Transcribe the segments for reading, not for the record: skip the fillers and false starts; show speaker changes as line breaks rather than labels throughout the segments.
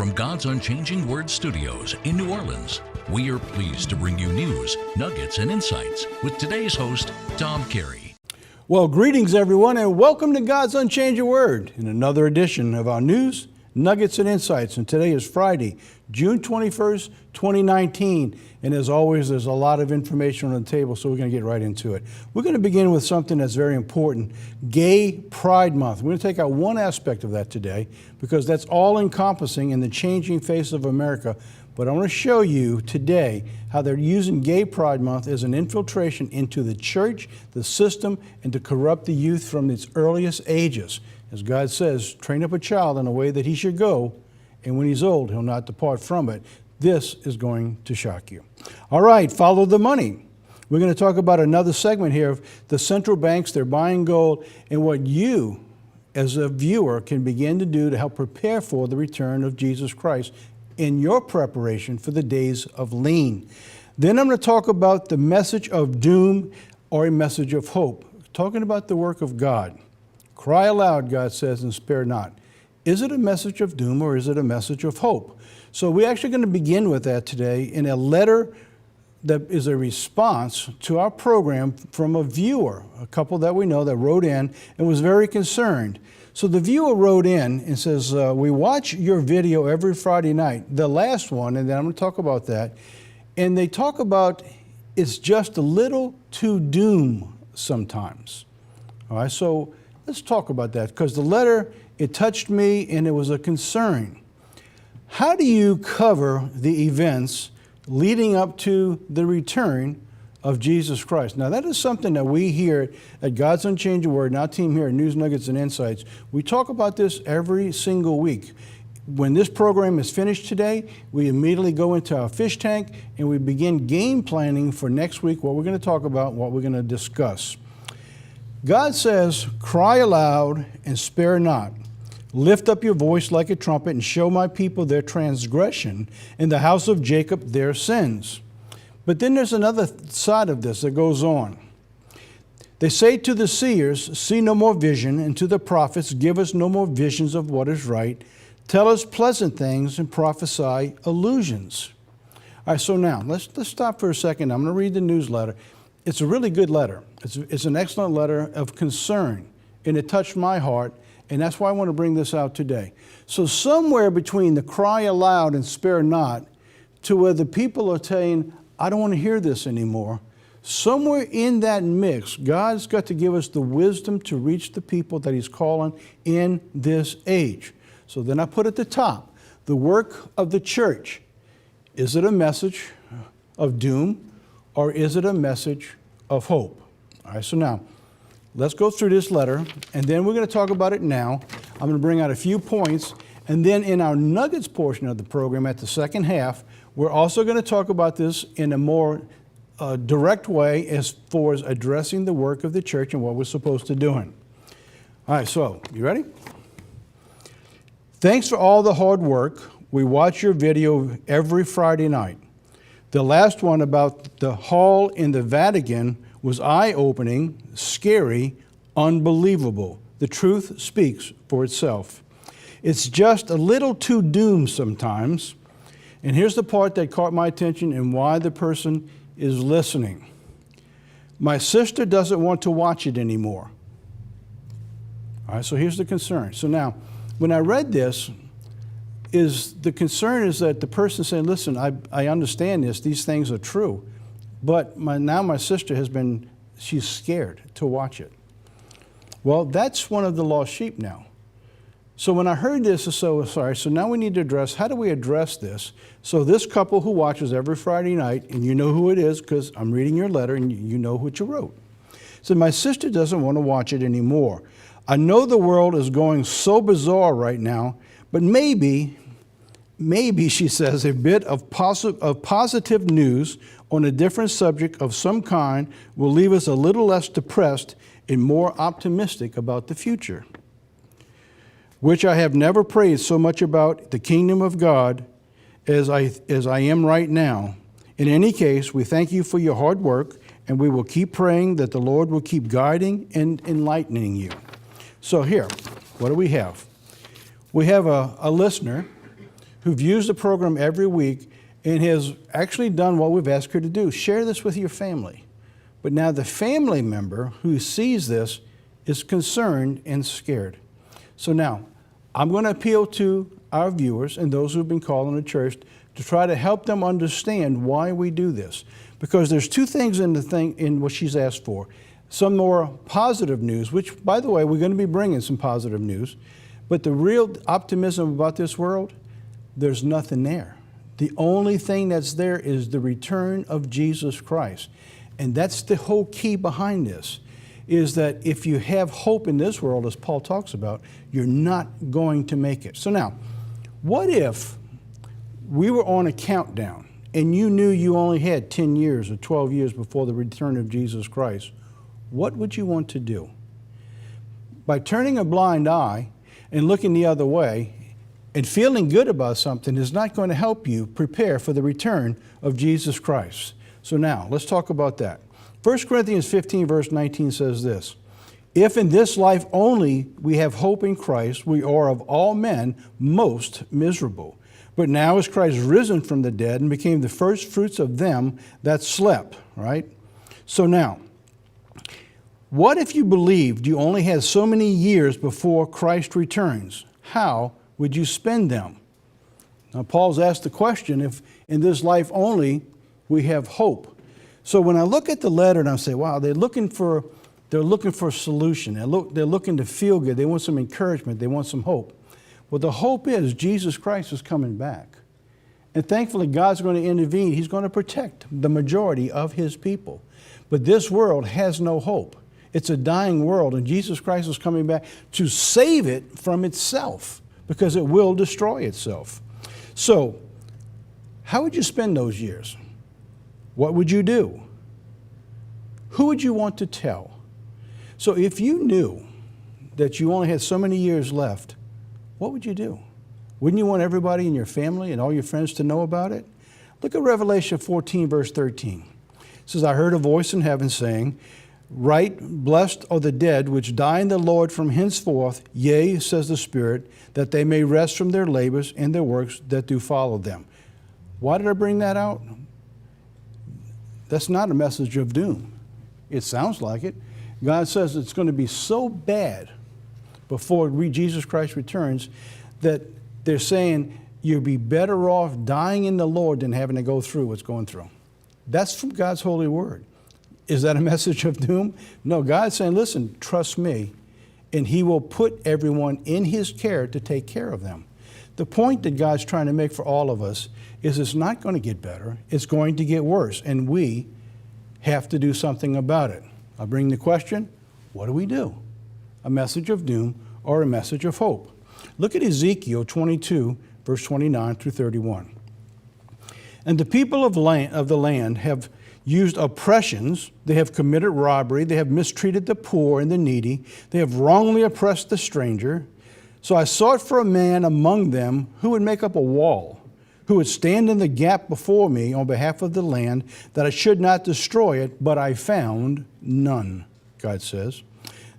from God's Unchanging Word Studios in New Orleans, we are pleased to bring you news, nuggets, and insights with today's host, Tom Carey.
Well, greetings everyone, and welcome to God's Unchanging Word in another edition of our news, nuggets, and insights. And today is Friday, June 21st, 2019. And as always, there's a lot of information on the table, so we're going to get right into it. We're going to begin with something that's very important, Gay Pride Month. We're going to take out one aspect of that today because that's all encompassing in the changing face of America. But I want to show you today how they're using Gay Pride Month as an infiltration into the church, the system, and to corrupt the youth from its earliest ages. As God says, train up a child in a way that he should go, and when he's old, he'll not depart from it. This is going to shock you. All right, follow the money. We're going to talk about another segment here of the central banks, they're buying gold, and what you, as a viewer, can begin to do to help prepare for the return of Jesus Christ in your preparation for the days of lean. Then I'm going to talk about the message of doom or a message of hope, talking about the work of God. Cry aloud, God says, and spare not. Is it a message of doom or is it a message of hope? So we're actually going to begin with that today in a letter that is a response to our program from a viewer, a couple that we know that wrote in and was very concerned. So the viewer wrote in and says, we watch your video every Friday night, the last one, and then I'm going to talk about that. And they talk about it's just a little too doom sometimes. All right, so let's talk about that because the letter, it touched me and it was a concern. How do you cover the events leading up to the return of Jesus Christ? Now, that is something that we here at God's Unchanging Word, and our team here at News Nuggets and Insights, we talk about this every single week. When this program is finished today, we immediately go into our fish tank and we begin game planning for next week, what we're going to talk about, what we're going to discuss. God says, cry aloud and spare not. Lift up your voice like a trumpet and show my people their transgression and the house of Jacob their sins. But then there's another side of this that goes on. They say to the seers, see no more vision, and to the prophets, give us no more visions of what is right. Tell us pleasant things and prophesy illusions. All right, so now let's stop for a second. I'm going to read the newsletter. It's a really good letter. It's an excellent letter of concern, and it touched my heart. And that's why I want to bring this out today. So somewhere between the cry aloud and spare not to where the people are saying, I don't want to hear this anymore. Somewhere in that mix, God's got to give us the wisdom to reach the people that he's calling in this age. So then I put at the top, the work of the church. Is it a message of doom or is it a message of hope? All right, so now, let's go through this letter, and then we're going to talk about it now. I'm going to bring out a few points, and then in our nuggets portion of the program at the second half, we're also going to talk about this in a more direct way as far as addressing the work of the church and what we're supposed to do. All right, so you ready? Thanks for all the hard work. We watch your video every Friday night. The last one about the hall in the Vatican was eye-opening, scary, unbelievable. The truth speaks for itself. It's just a little too doomed sometimes. And here's the part that caught my attention and why the person is listening. My sister doesn't want to watch it anymore. All right, so here's the concern. So now, when I read this, the concern is that the person saying, listen, I understand this, these things are true. But now my sister she's scared to watch it. Well, that's one of the lost sheep now. So when I heard this, so now we need to address, how do we address this? So this couple who watches every Friday night, and you know who it is because I'm reading your letter and you know what you wrote. So my sister doesn't want to watch it anymore. I know the world is going so bizarre right now, but maybe, she says, a bit of positive news on a different subject of some kind will leave us a little less depressed and more optimistic about the future, which I have never prayed so much about the kingdom of God as I am right now. In any case, we thank you for your hard work, and we will keep praying that the Lord will keep guiding and enlightening you. So here, what do we have? We have a listener who views the program every week and has actually done what we've asked her to do. Share this with your family. But now the family member who sees this is concerned and scared. So now, I'm going to appeal to our viewers and those who've been calling the church to try to help them understand why we do this. Because there's two things in what she's asked for. Some more positive news, which, by the way, we're going to be bringing some positive news. But the real optimism about this world, there's nothing there. The only thing that's there is the return of Jesus Christ. And that's the whole key behind this, is that if you have hope in this world, as Paul talks about, you're not going to make it. So now, what if we were on a countdown and you knew you only had 10 years or 12 years before the return of Jesus Christ? What would you want to do? By turning a blind eye and looking the other way and feeling good about something is not going to help you prepare for the return of Jesus Christ. So now, let's talk about that. 1 Corinthians 15, verse 19 says this: "If in this life only we have hope in Christ, we are of all men most miserable. But now is Christ risen from the dead and became the first fruits of them that slept," right? So now, what if you believed you only had so many years before Christ returns? How would you spend them? Now, Paul's asked the question, if in this life only we have hope. So when I look at the letter and I say, wow, they're looking for a solution. They're looking to feel good. They want some encouragement. They want some hope. Well, the hope is Jesus Christ is coming back. And thankfully, God's going to intervene. He's going to protect the majority of his people. But this world has no hope. It's a dying world, and Jesus Christ is coming back to save it from itself, because it will destroy itself. So, how would you spend those years? What would you do? Who would you want to tell? So if you knew that you only had so many years left, what would you do? Wouldn't you want everybody in your family and all your friends to know about it? Look at Revelation 14, verse 13. It says, "I heard a voice in heaven saying, Right, blessed are the dead which die in the Lord from henceforth, yea, says the Spirit, that they may rest from their labors and their works that do follow them." Why did I bring that out? That's not a message of doom. It sounds like it. God says it's going to be so bad before Jesus Christ returns that they're saying you'll be better off dying in the Lord than having to go through what's going through. That's from God's holy word. Is that a message of doom? No, God's saying, listen, trust me, and he will put everyone in his care to take care of them. The point that God's trying to make for all of us is it's not going to get better. It's going to get worse, and we have to do something about it. I bring the question, what do we do? A message of doom or a message of hope? Look at Ezekiel 22, verse 29 through 31. "And the people of the land have used oppressions, they have committed robbery, they have mistreated the poor and the needy, they have wrongly oppressed the stranger. So I sought for a man among them who would make up a wall, who would stand in the gap before me on behalf of the land, that I should not destroy it, but I found none," God says.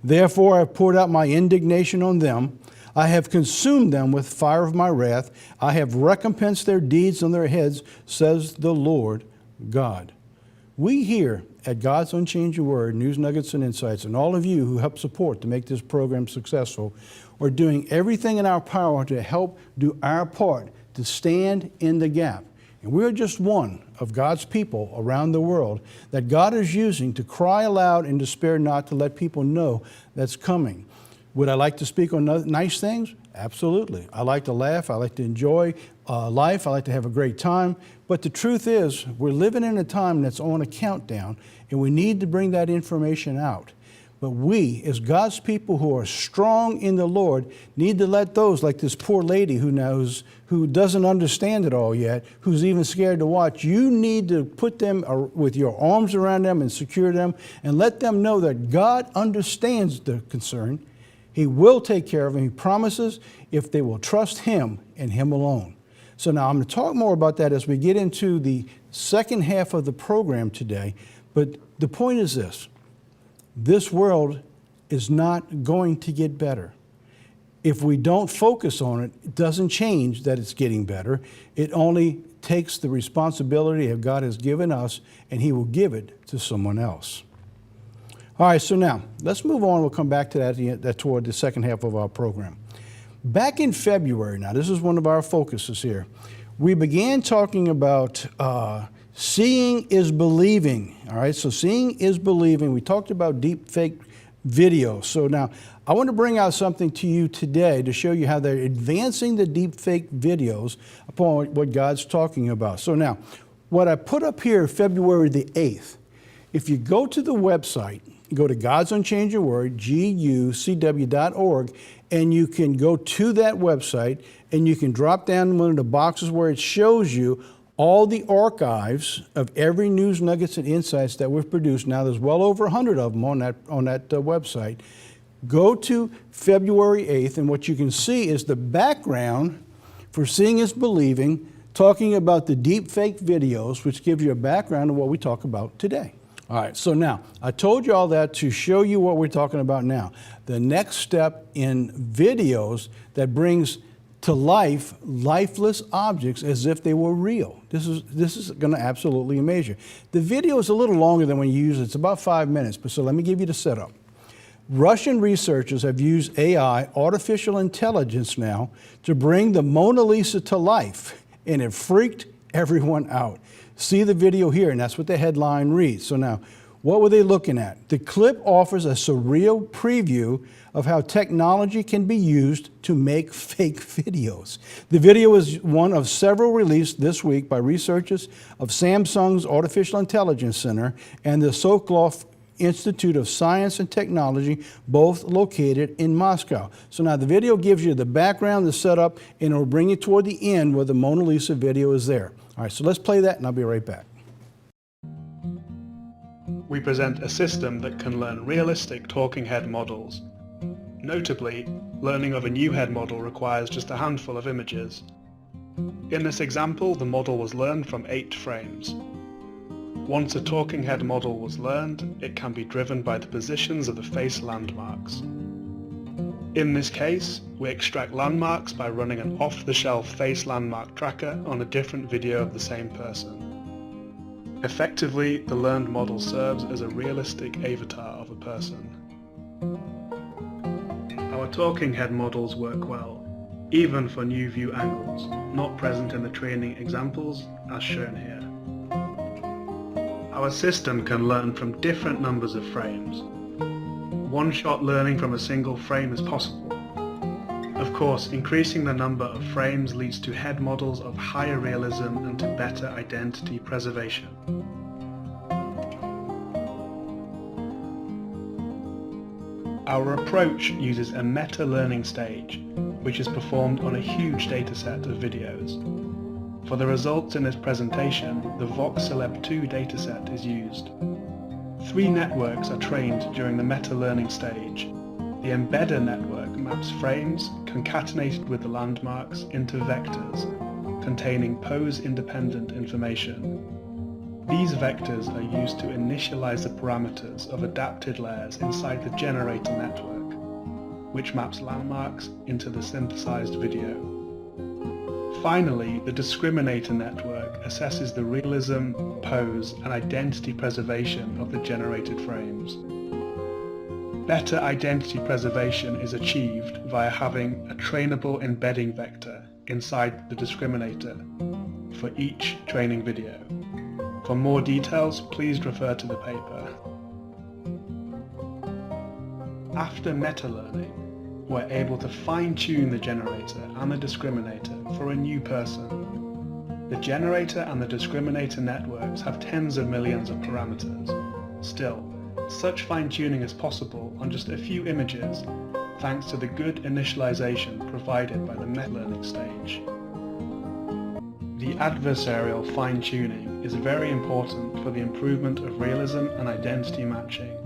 "Therefore I have poured out my indignation on them. I have consumed them with fire of my wrath. I have recompensed their deeds on their heads, says the Lord God." We here at God's Unchanging Word, News Nuggets and Insights, and all of you who help support to make this program successful, are doing everything in our power to help do our part to stand in the gap. And we're just one of God's people around the world that God is using to cry aloud and to spare not, to let people know that's coming. Would I like to speak on nice things? Absolutely. I like to laugh. I like to enjoy life. I like to have a great time. But the truth is, we're living in a time that's on a countdown, and we need to bring that information out. But we, as God's people who are strong in the Lord, need to let those, like this poor lady who doesn't understand it all yet, who's even scared to watch, you need to put them with your arms around them and secure them and let them know that God understands the concern. He will take care of them. He promises if they will trust him and him alone. So now I'm going to talk more about that as we get into the second half of the program today. But the point is this: this world is not going to get better. if we don't focus on it, it doesn't change that it's getting better. It only takes the responsibility that God has given us, and He will give it to someone else. All right, so now let's move on. We'll come back to that toward the second half of our program. Back in February, now this is one of our focuses here, we began talking about seeing is believing. All right, so seeing is believing. We talked about deep fake video. So now I want to bring out something to you today to show you how they're advancing the deep fake videos upon what God's talking about. So now, what I put up here February the 8th, if you go to the website, go to God's Unchanging Word, GUCW.org, and you can go to that website and you can drop down one of the boxes where it shows you all the archives of every news nuggets and insights that we've produced. Now there's well over 100 of them on that website. Go to February 8th, and what you can see is the background for Seeing is Believing, talking about the deep fake videos, which gives you a background of what we talk about today. All right, so now, I told you all that to show you what we're talking about now. The next step in videos that brings to life lifeless objects as if they were real. This is going to absolutely amaze you. The video is a little longer than when you use it. It's about 5 minutes, but so let me give you the setup. Russian researchers have used AI, artificial intelligence now, to bring the Mona Lisa to life, and it freaked everyone out. See the video here, and that's what the headline reads. So now, what were they looking at? The clip offers a surreal preview of how technology can be used to make fake videos. The video is one of several released this week by researchers of Samsung's Artificial Intelligence Center and the Sokolov Institute of Science and Technology, both located in Moscow. So now the video gives you the background, the setup, and it will bring you toward the end where the Mona Lisa video is there. All right, so let's play that and I'll be right back.
We present a system that can learn realistic talking head models. Notably, learning of a new head model requires just a handful of images. In this example, the model was learned from 8 frames. Once a talking head model was learned, it can be driven by the positions of the face landmarks. In this case, we extract landmarks by running an off-the-shelf face landmark tracker on a different video of the same person. Effectively, the learned model serves as a realistic avatar of a person. Our talking head models work well, even for new view angles, not present in the training examples as shown here. Our system can learn from different numbers of frames. One-shot learning from a single frame is possible. Of course, increasing the number of frames leads to head models of higher realism and to better identity preservation. Our approach uses a meta-learning stage, which is performed on a huge dataset of videos. For the results in this presentation, the VoxCeleb2 dataset is used. 3 networks are trained during the meta-learning stage. The embedder network maps frames concatenated with the landmarks into vectors, containing pose-independent information. These vectors are used to initialize the parameters of adapted layers inside the generator network, which maps landmarks into the synthesized video. Finally, the discriminator network assesses the realism, pose, and identity preservation of the generated frames. Better identity preservation is achieved via having a trainable embedding vector inside the discriminator for each training video. For more details, please refer to the paper. After meta-learning, we're able to fine-tune the generator and the discriminator for a new person. The generator and the discriminator networks have tens of millions of parameters. Still, such fine-tuning is possible on just a few images thanks to the good initialization provided by the meta-learning stage. The adversarial fine-tuning is very important for the improvement of realism and identity matching.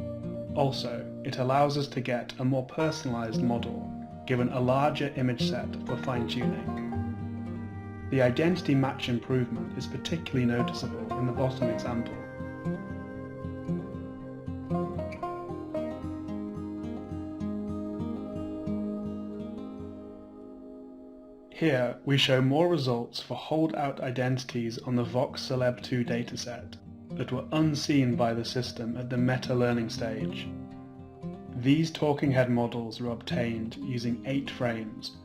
Also, it allows us to get a more personalized model, given a larger image set for fine-tuning. The identity match improvement is particularly noticeable in the bottom example. Here we show more results for holdout identities on the VoxCeleb2 dataset that were unseen by the system at the meta-learning stage. These talking head models were obtained using 8 frames,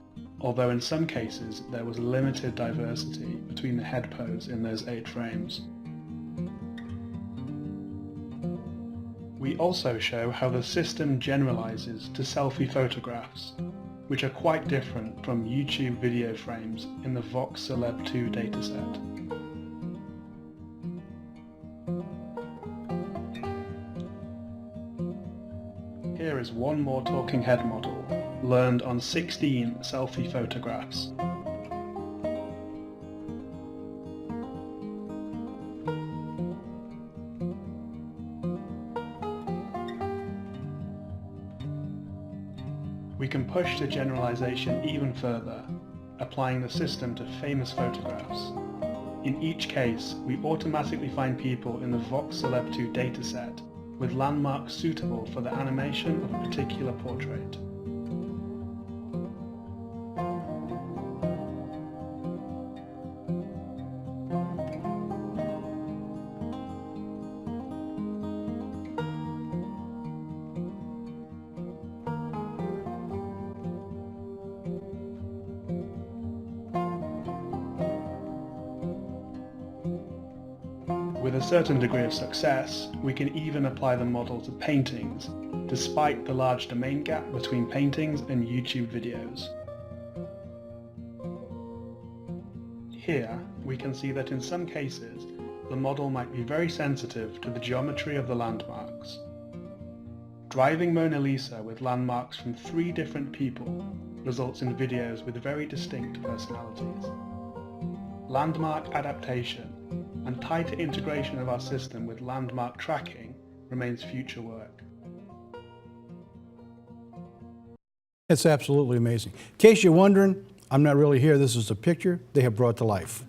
although in some cases there was limited diversity between the head pose in those 8 frames. We also show how the system generalizes to selfie photographs, which are quite different from YouTube video frames in the VoxCeleb2 dataset. Here is one more talking head model, learned on 16 selfie photographs. We can push the generalization even further, applying the system to famous photographs. In each case, we automatically find people in the VoxCeleb2 dataset with landmarks suitable for the animation of a particular portrait. With a certain degree of success, we can even apply the model to paintings, despite the large domain gap between paintings and YouTube videos. Here, we can see that in some cases, the model might be very sensitive to the geometry of the landmarks. Driving Mona Lisa with landmarks from 3 different people results in videos with very distinct personalities. Landmark adaptation and tighter integration of our system with landmark tracking remains future work.
It's absolutely amazing. In case you're wondering, I'm not really here. This is a picture they have brought to life.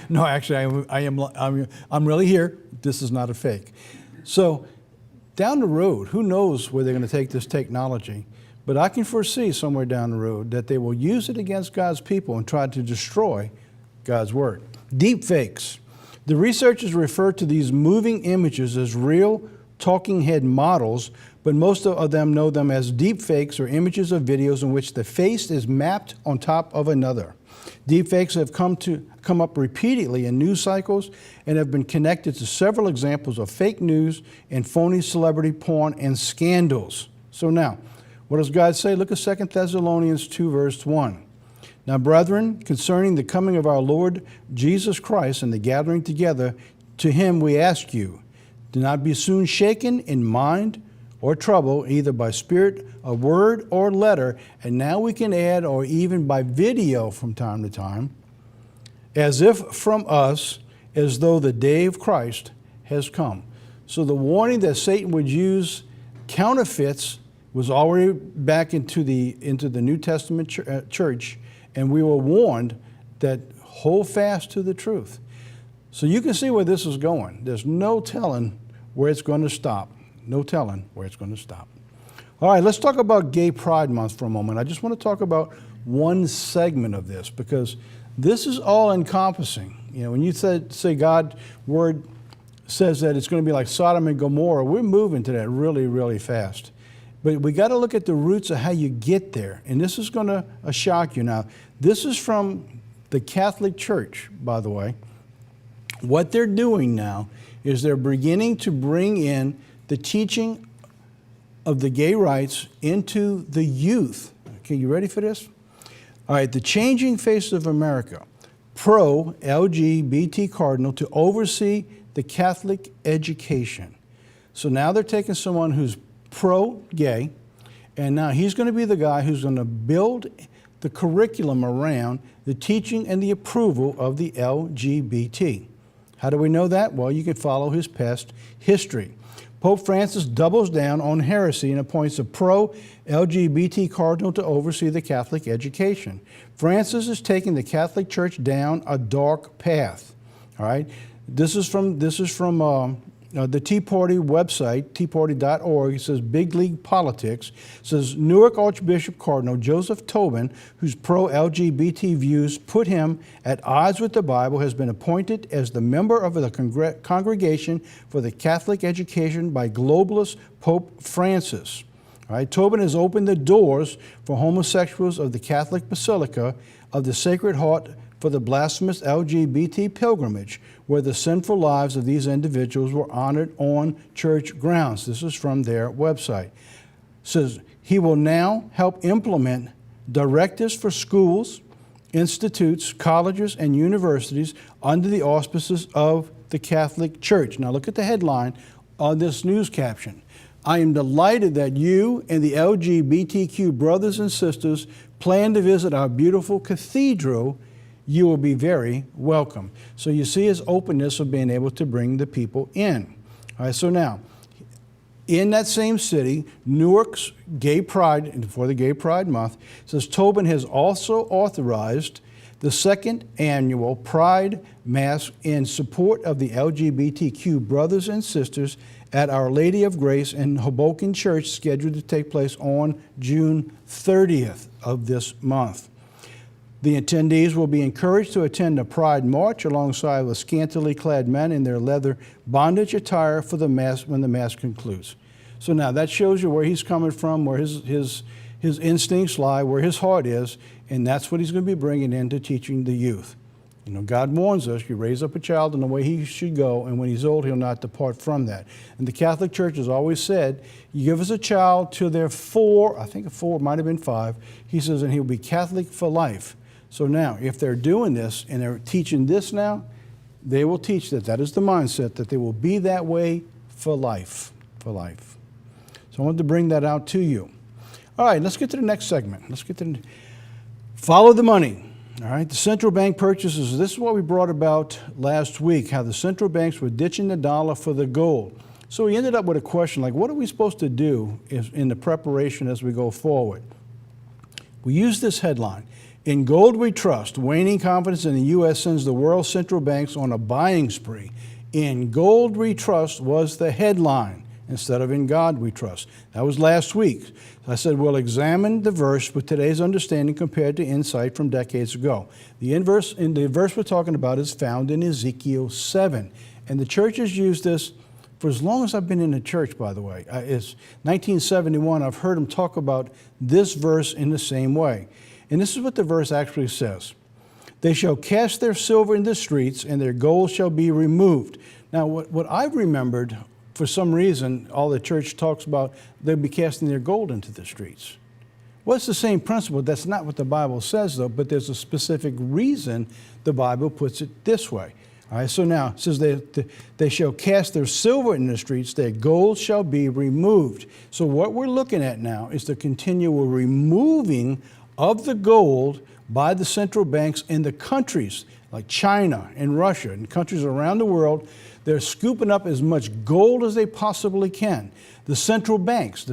No, actually, I'm really here. This is not a fake. So down the road, who knows where they're going to take this technology, but I can foresee somewhere down the road that they will use it against God's people and try to destroy God's word. Deep fakes. The researchers refer to these moving images as real talking head models, but most of them know them as deep fakes or images of videos in which the face is mapped on top of another. Deep fakes have come up repeatedly in news cycles and have been connected to several examples of fake news and phony celebrity porn and scandals. So now, what does God say? Look at 2 Thessalonians 2, verse 1. Now, brethren, concerning the coming of our Lord Jesus Christ and the gathering together, to him we ask you, do not be soon shaken in mind or trouble, either by spirit, of word, or letter, and now we can add, or even by video from time to time, as if from us, as though the day of Christ has come. So the warning that Satan would use counterfeits was already back into the New Testament church, and we were warned that hold fast to the truth. So you can see where this is going. There's no telling where it's going to stop. No telling where it's going to stop. All right, let's talk about Gay Pride Month for a moment. I just want to talk about one segment of this because this is all encompassing. You know, when you say God's word says that it's going to be like Sodom and Gomorrah, we're moving to that really, really fast. But we got to look at the roots of how you get there. And this is going to shock you. Now, this is from the Catholic Church, by the way. What they're doing now is they're beginning to bring in the teaching of the gay rights into the youth. Okay, you ready for this? All right, the Changing Face of America, pro-LGBT cardinal to oversee the Catholic education. So now they're taking someone who's pro-gay, and now he's going to be the guy who's going to build the curriculum around the teaching and the approval of the LGBT. How do we know that? Well, you can follow his past history. Pope Francis doubles down on heresy and appoints a pro-LGBT cardinal to oversee the Catholic education. Francis is taking the Catholic Church down a dark path. All right, this is from the Tea Party website, teaparty.org, it says Big League Politics. It says Newark Archbishop Cardinal Joseph Tobin, whose pro-LGBT views put him at odds with the Bible, has been appointed as the member of the Congregation for the Catholic Education by globalist Pope Francis. All right, Tobin has opened the doors for homosexuals of the Catholic Basilica of the Sacred Heart for the blasphemous LGBT pilgrimage, where the sinful lives of these individuals were honored on church grounds. This is from their website. It says he will now help implement directives for schools, institutes, colleges, and universities under the auspices of the Catholic Church. Now look at the headline on this news caption. I am delighted that you and the LGBTQ brothers and sisters plan to visit our beautiful cathedral. You will be very welcome. So you see his openness of being able to bring the people in. All right, so now, in that same city, Newark's Gay Pride, for the Gay Pride Month, says Tobin has also authorized the second annual Pride Mass in support of the LGBTQ brothers and sisters at Our Lady of Grace in Hoboken Church, scheduled to take place on June 30th of this month. The attendees will be encouraged to attend a Pride March alongside with scantily clad men in their leather bondage attire for the Mass when the Mass concludes. So now that shows you where he's coming from, where his instincts lie, where his heart is, and that's what he's going to be bringing into teaching the youth. You know, God warns us, you raise up a child in the way he should go, and when he's old, he'll not depart from that. And the Catholic Church has always said, you give us a child till they're 4, I think 4, might have been 5, he says, and he'll be Catholic for life. So now, if they're doing this and they're teaching this now, they will teach that. That is the mindset, that they will be that way for life, for life. So I wanted to bring that out to you. All right, let's get to the next segment. Let's get to follow the money. All right, the central bank purchases. This is what we brought about last week, how the central banks were ditching the dollar for the gold. So we ended up with a question like, what are we supposed to do in the preparation as we go forward? We use this headline. In gold we trust, waning confidence in the U.S. sends the world's central banks on a buying spree. In gold we trust was the headline instead of in God we trust. That was last week. I said we'll examine the verse with today's understanding compared to insight from decades ago. The verse we're talking about is found in Ezekiel 7. And the church has used this for as long as I've been in the church, by the way. It's 1971. I've heard them talk about this verse in the same way. And this is what the verse actually says. They shall cast their silver in the streets, and their gold shall be removed. Now, what I've remembered, for some reason, all the church talks about, they'll be casting their gold into the streets. Well, it's the same principle. That's not what the Bible says, though, but there's a specific reason the Bible puts it this way. All right, so now it says they shall cast their silver in the streets, their gold shall be removed. So what we're looking at now is the continual removing of the gold by the central banks in the countries like China and Russia and countries around the world. They're scooping up as much gold as they possibly can. The central banks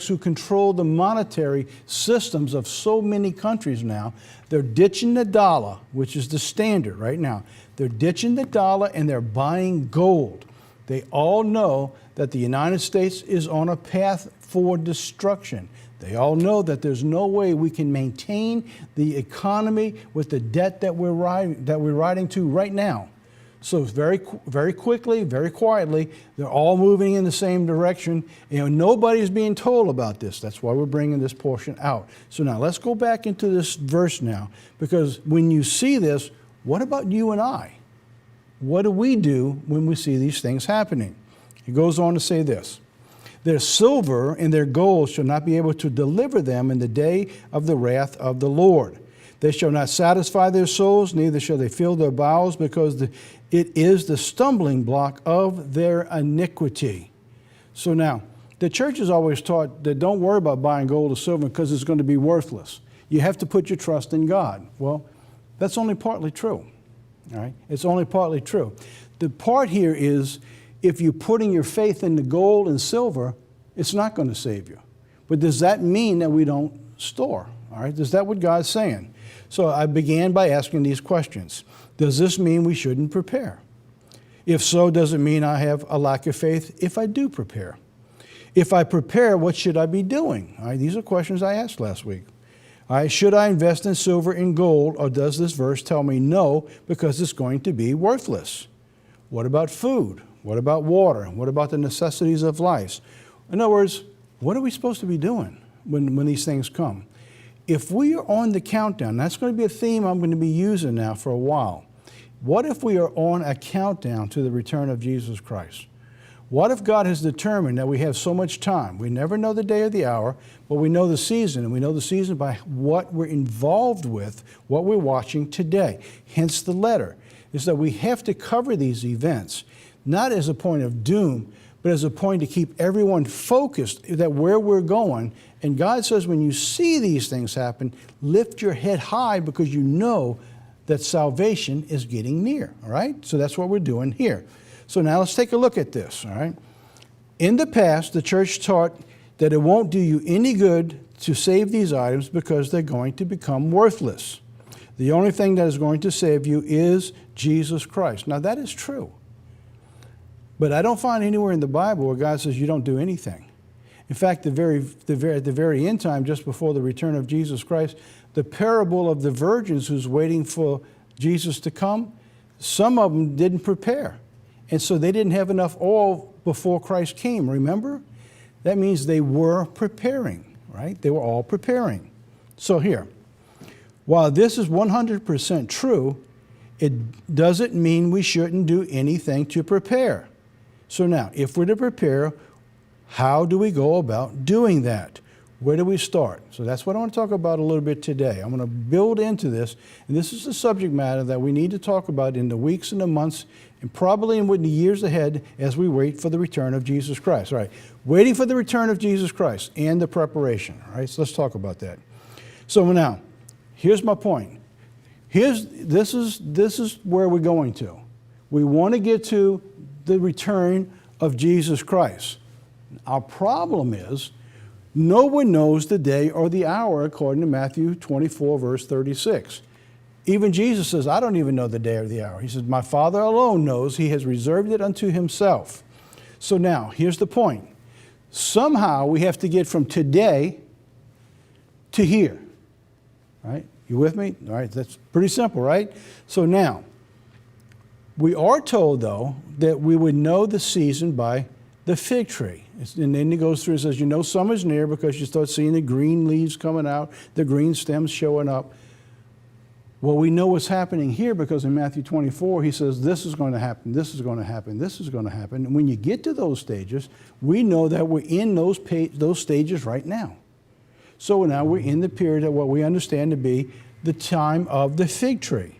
who control the monetary systems of so many countries now, they're ditching the dollar, which is the standard right now. They're ditching the dollar and they're buying gold. They all know that the United States is on a path for destruction. They all know that there's no way we can maintain the economy with the debt that we're riding to right now. So very quickly, very quietly, they're all moving in the same direction. And nobody's being told about this. That's why we're bringing this portion out. So now let's go back into this verse now, because when you see this, what about you and I? What do we do when we see these things happening? He goes on to say this. Their silver and their gold shall not be able to deliver them in the day of the wrath of the Lord. They shall not satisfy their souls, neither shall they fill their bowels, because it is the stumbling block of their iniquity. So now, the church has always taught that don't worry about buying gold or silver because it's going to be worthless. You have to put your trust in God. Well, that's only partly true. All right? It's only partly true. The part here is, if you're putting your faith in the gold and silver, it's not going to save you. But does that mean that we don't store? All right, is that what God's saying? So I began by asking these questions. Does this mean we shouldn't prepare? If so, does it mean I have a lack of faith if I do prepare? If I prepare, what should I be doing? All right, these are questions I asked last week. All right, should I invest in silver and gold, or does this verse tell me no because it's going to be worthless? What about food? What about water? What about the necessities of life? In other words, what are we supposed to be doing when these things come? If we are on the countdown, that's going to be a theme I'm going to be using now for a while. What if we are on a countdown to the return of Jesus Christ? What if God has determined that we have so much time? We never know the day or the hour, but we know the season, and we know the season by what we're involved with, what we're watching today. Hence the letter, is that we have to cover these events, not as a point of doom, but as a point to keep everyone focused that where we're going. And God says when you see these things happen, lift your head high because you know that salvation is getting near, all right? So that's what we're doing here. So now let's take a look at this, all right? In the past, the church taught that it won't do you any good to save these items because they're going to become worthless. The only thing that is going to save you is Jesus Christ. Now that is true. But I don't find anywhere in the Bible where God says you don't do anything. In fact, at the very end time, just before the return of Jesus Christ, the parable of the virgins who's waiting for Jesus to come, some of them didn't prepare. And so they didn't have enough oil before Christ came, remember? That means they were preparing, right? They were all preparing. So here, while this is 100% true, it doesn't mean we shouldn't do anything to prepare. So now, if we're to prepare, how do we go about doing that? Where do we start? So that's what I want to talk about a little bit today. I'm going to build into this, and this is the subject matter that we need to talk about in the weeks and the months, and probably in the years ahead as we wait for the return of Jesus Christ. All right, waiting for the return of Jesus Christ and the preparation. All right, so let's talk about that. So now, here's my point. This is where we're going to. We want to get to the return of Jesus Christ. Our problem is no one knows the day or the hour, according to Matthew 24, verse 36. Even Jesus says, I don't even know the day or the hour. He says, my Father alone knows. He has reserved it unto himself. So now, here's the point. Somehow we have to get from today to here. All right? You with me? All right, that's pretty simple, right? So now, we are told, though, that we would know the season by the fig tree. And then he goes through and says, you know summer's near because you start seeing the green leaves coming out, the green stems showing up. Well, we know what's happening here because in Matthew 24, he says, this is going to happen, this is going to happen, this is going to happen. And when you get to those stages, we know that we're in those stages right now. So now we're in the period of what we understand to be the time of the fig tree.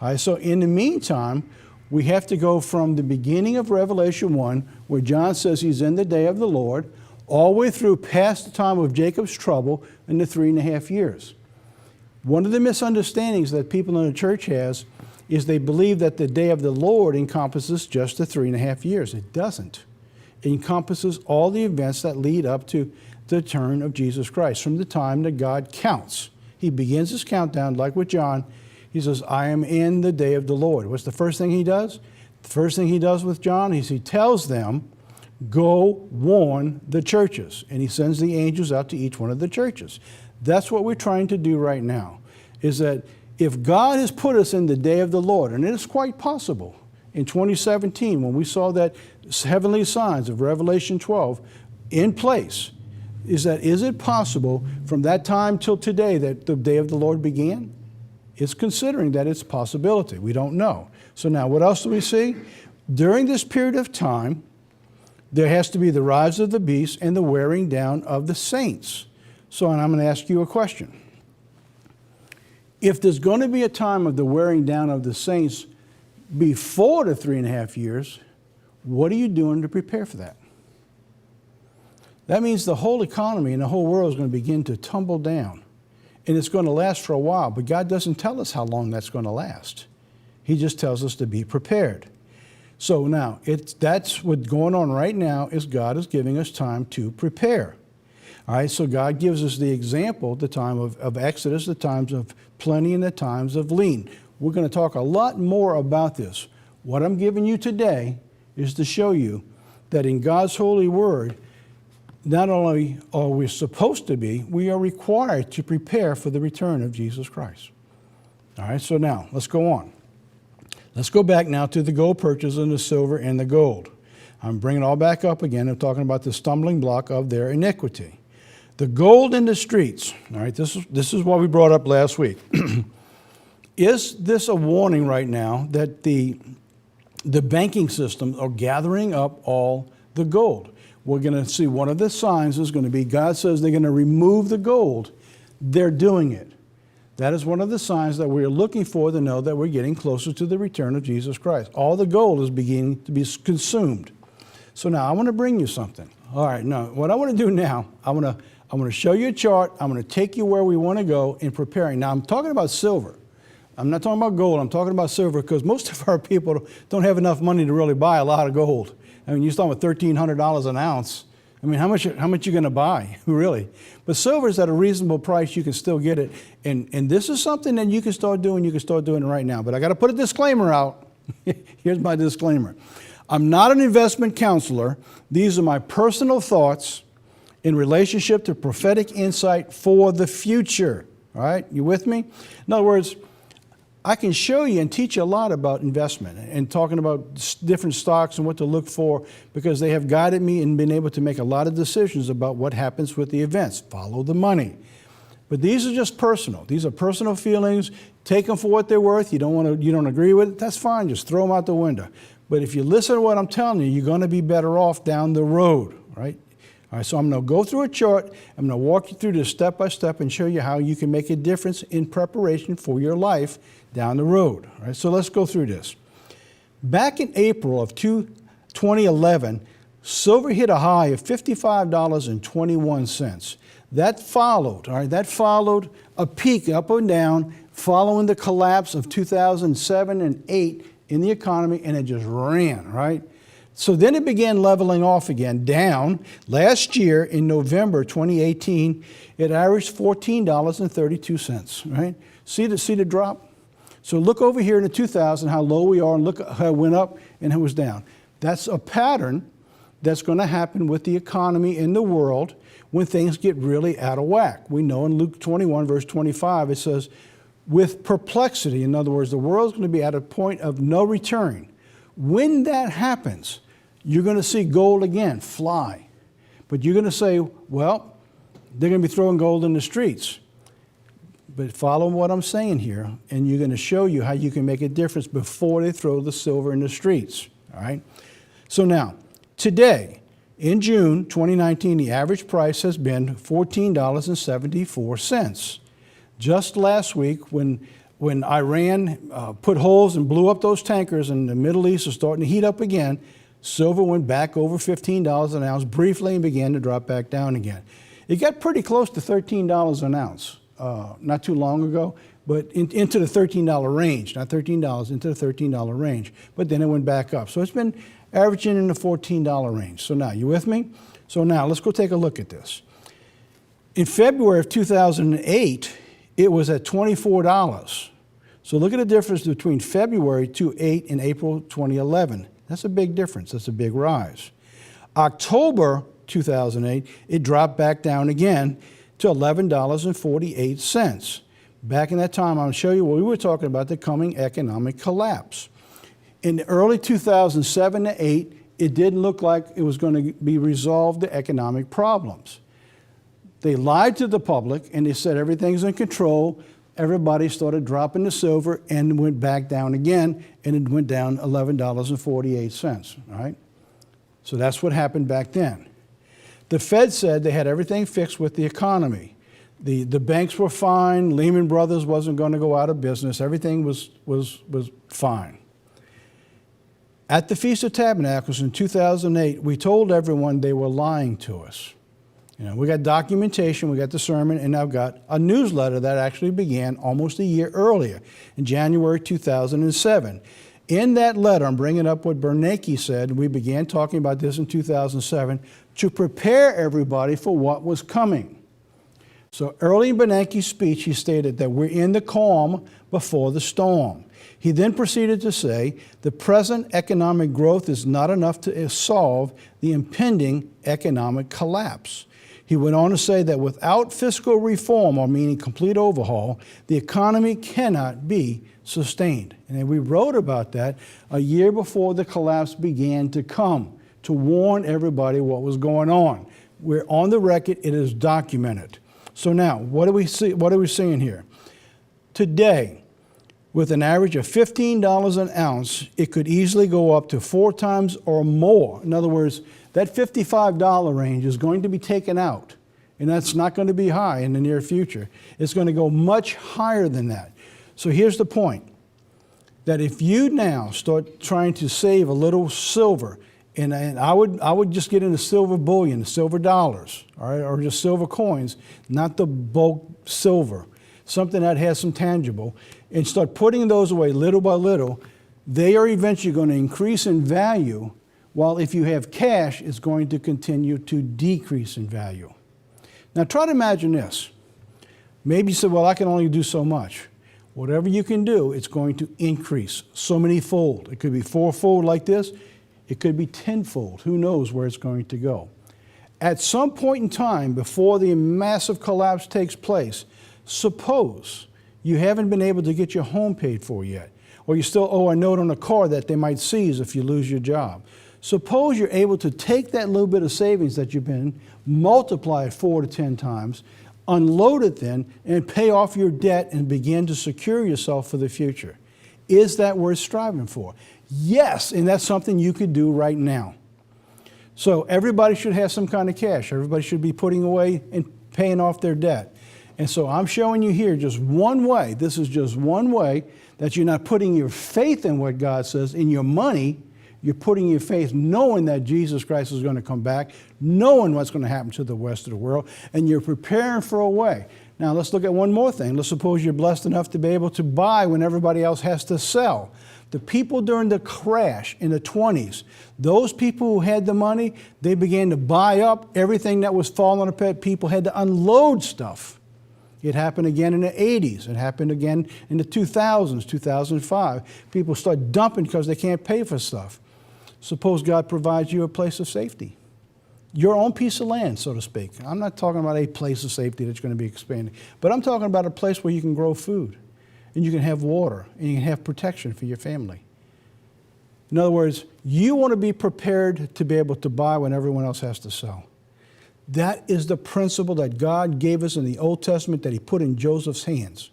All right, so in the meantime, we have to go from the beginning of Revelation 1, where John says he's in the day of the Lord, all the way through past the time of Jacob's trouble in the 3.5 years. One of the misunderstandings that people in the church has is they believe that the day of the Lord encompasses just the 3.5 years. It doesn't. It encompasses all the events that lead up to the return of Jesus Christ, from the time that God counts. He begins his countdown, like with John. He says, I am in the day of the Lord. What's the first thing he does? The first thing he does with John is he tells them, go warn the churches. And he sends the angels out to each one of the churches. That's what we're trying to do right now, is that if God has put us in the day of the Lord, and it is quite possible, in 2017, when we saw that heavenly signs of Revelation 12 in place, is it possible from that time till today that the day of the Lord began? It's considering that it's a possibility. We don't know. So now what else do we see? During this period of time, there has to be the rise of the beast and the wearing down of the saints. So and I'm going to ask you a question. If there's going to be a time of the wearing down of the saints before the 3.5 years, what are you doing to prepare for that? That means the whole economy and the whole world is going to begin to tumble down. And it's going to last for a while, but God doesn't tell us how long that's going to last. He just tells us to be prepared. So now, that's what's going on right now, is God is giving us time to prepare. All right, so God gives us the example, the time of Exodus, the times of plenty and the times of lean. We're going to talk a lot more about this. What I'm giving you today is to show you that in God's holy word, not only are we supposed to be, we are required to prepare for the return of Jesus Christ. All right, so now let's go on. Let's go back now to the gold purchase and the silver and the gold. I'm bringing it all back up again. I'm talking about the stumbling block of their iniquity. The gold in the streets, all right, this is what we brought up last week. Is this a warning right now that the banking systems are gathering up all the gold? We're going to see one of the signs is going to be God says they're going to remove the gold. They're doing it. That is one of the signs that we're looking for to know that we're getting closer to the return of Jesus Christ. All the gold is beginning to be consumed. So now I want to bring you something. All right, now what I want to do now, I want to show you a chart. I'm going to take you where we want to go in preparing. Now I'm talking about silver. I'm not talking about gold. I'm talking about silver because most of our people don't have enough money to really buy a lot of gold. I mean, you're talking about $1,300 an ounce. I mean, how much you going to buy, really? But silver is at a reasonable price. You can still get it. And this is something that you can start doing. You can start doing it right now. But I got to put a disclaimer out. Here's my disclaimer. I'm not an investment counselor. These are my personal thoughts in relationship to prophetic insight for the future. All right? You with me? In other words, I can show you and teach you a lot about investment and talking about different stocks and what to look for because they have guided me and been able to make a lot of decisions about what happens with the events. Follow the money. But these are just personal. These are personal feelings. Take them for what they're worth. You don't agree with it, that's fine. Just throw them out the window. But if you listen to what I'm telling you, you're going to be better off down the road, right? All right, so I'm going to go through a chart. I'm going to walk you through this step by step and show you how you can make a difference in preparation for your life down the road. All right, so let's go through this. Back in April of 2011, silver hit a high of $55.21. That followed a peak up and down following the collapse of 2007 and 8 in the economy, and it just ran, right? So then it began leveling off again, down. Last year, in November 2018, it averaged $14.32, right? See the drop? So look over here in the 2000, how low we are, and look how it went up and it was down. That's a pattern that's going to happen with the economy in the world when things get really out of whack. We know in Luke 21, verse 25, it says, with perplexity, in other words, the world's going to be at a point of no return. When that happens, you're going to see gold again fly. But you're going to say, well, they're going to be throwing gold in the streets. But follow what I'm saying here, and you're going to show you how you can make a difference before they throw the silver in the streets. All right? So now, today, in June 2019, the average price has been $14.74. Just last week, when Iran put holes and blew up those tankers and the Middle East is starting to heat up again, silver went back over $15 an ounce briefly and began to drop back down again. It got pretty close to $13 an ounce not too long ago, but into the $13 range, not $13, into the $13 range. But then it went back up. So it's been averaging in the $14 range. So now, you with me? So now, let's go take a look at this. In February of 2008, it was at $24. So look at the difference between February 2008 and April 2011. That's a big difference. That's a big rise. October 2008, it dropped back down again to $11.48. Back in that time, I'll show you what we were talking about, the coming economic collapse. In early 2007 to 8, it didn't look like it was going to be resolved, the economic problems. They lied to the public and they said everything's in control. Everybody started dropping the silver and went back down again, and it went down $11.48, all right? So that's what happened back then. The Fed said they had everything fixed with the economy. The banks were fine. Lehman Brothers wasn't going to go out of business. Everything was fine. At the Feast of Tabernacles in 2008, we told everyone they were lying to us. You know, we got documentation, we got the sermon, and I've got a newsletter that actually began almost a year earlier, in January 2007. In that letter, I'm bringing up what Bernanke said. We began talking about this in 2007 to prepare everybody for what was coming. So early in Bernanke's speech, he stated that we're in the calm before the storm. He then proceeded to say, the present economic growth is not enough to solve the impending economic collapse. He went on to say that without fiscal reform, or meaning complete overhaul, the economy cannot be sustained. And then we wrote about that a year before the collapse began to come, to warn everybody what was going on. We're on the record, it is documented. So now, what do we see? What are we seeing here? Today, with an average of $15 an ounce, it could easily go up to 4 times or more. In other words, that $55 range is going to be taken out, and that's not going to be high in the near future. It's going to go much higher than that. So here's the point, that if you now start trying to save a little silver, and I would just get into silver bullion, the silver dollars, all right, or just silver coins, not the bulk silver, something that has some tangible, and start putting those away little by little, they are eventually going to increase in value, while if you have cash, it's going to continue to decrease in value. Now try to imagine this. Maybe you say, well, I can only do so much. Whatever you can do, it's going to increase so many fold. It could be 4-fold like this. It could be 10-fold. Who knows where it's going to go? At some point in time, before the massive collapse takes place, suppose you haven't been able to get your home paid for yet, or you still owe a note on a car that they might seize if you lose your job. Suppose you're able to take that little bit of savings that you've been, multiply it 4 to 10 times, unload it then, and pay off your debt and begin to secure yourself for the future. Is that worth striving for? Yes, and that's something you could do right now. So everybody should have some kind of cash. Everybody should be putting away and paying off their debt. And so I'm showing you here just one way. This is just one way that you're not putting your faith in what God says, in your money. You're putting your faith knowing that Jesus Christ is going to come back, knowing what's going to happen to the rest of the world, and you're preparing for a way. Now let's look at one more thing. Let's suppose you're blessed enough to be able to buy when everybody else has to sell. The people during the crash in the 20s, those people who had the money, they began to buy up everything that was falling apart. People had to unload stuff. It happened again in the 80s. It happened again in the 2000s, 2005. People start dumping because they can't pay for stuff. Suppose God provides you a place of safety. Your own piece of land, so to speak. I'm not talking about a place of safety that's going to be expanded, but I'm talking about a place where you can grow food, and you can have water, and you can have protection for your family. In other words, you want to be prepared to be able to buy when everyone else has to sell. That is the principle that God gave us in the Old Testament that he put in Joseph's hands.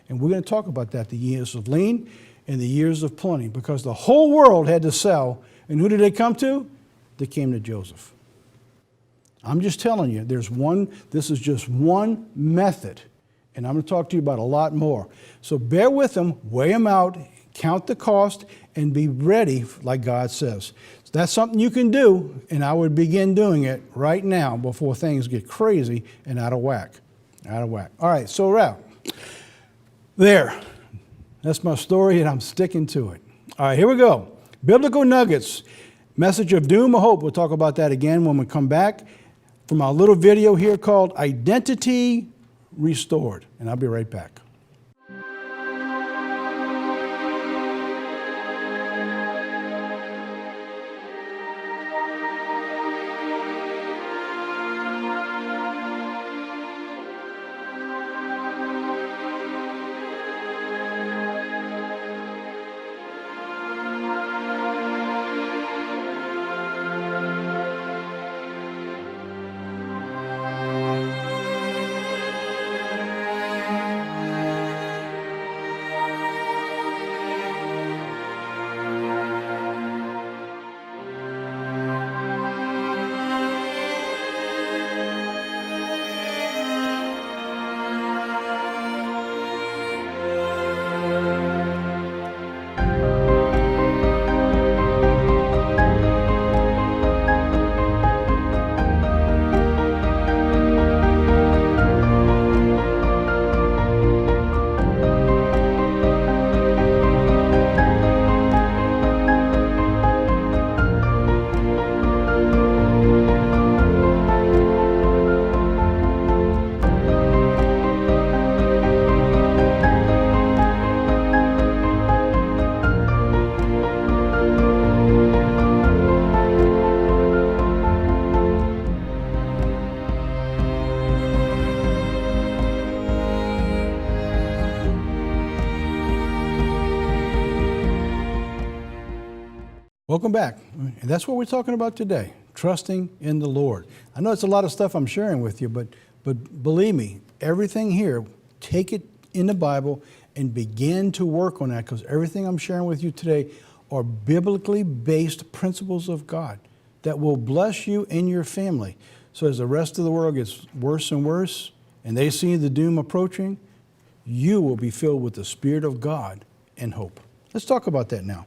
And we're going to talk about that, the years of lean and the years of plenty, because the whole world had to sell. And who did they come to? They came to Joseph. I'm just telling you, this is just one method. And I'm going to talk to you about a lot more. So bear with them, weigh them out, count the cost, and be ready like God says. So that's something you can do, and I would begin doing it right now before things get crazy and out of whack. Out of whack. All right, so Ralph, there. That's my story, and I'm sticking to it. All right, here we go. Biblical nuggets. Message of doom or hope. We'll talk about that again when we come back from our little video here called Identity Restored. And I'll be right back. Welcome back. And that's what we're talking about today, trusting in the Lord. I know it's a lot of stuff I'm sharing with you, but believe me, everything here, take it in the Bible and begin to work on that, because everything I'm sharing with you today are biblically based principles of God that will bless you and your family. So as the rest of the world gets worse and worse, and they see the doom approaching, you will be filled with the Spirit of God and hope. Let's talk about that now.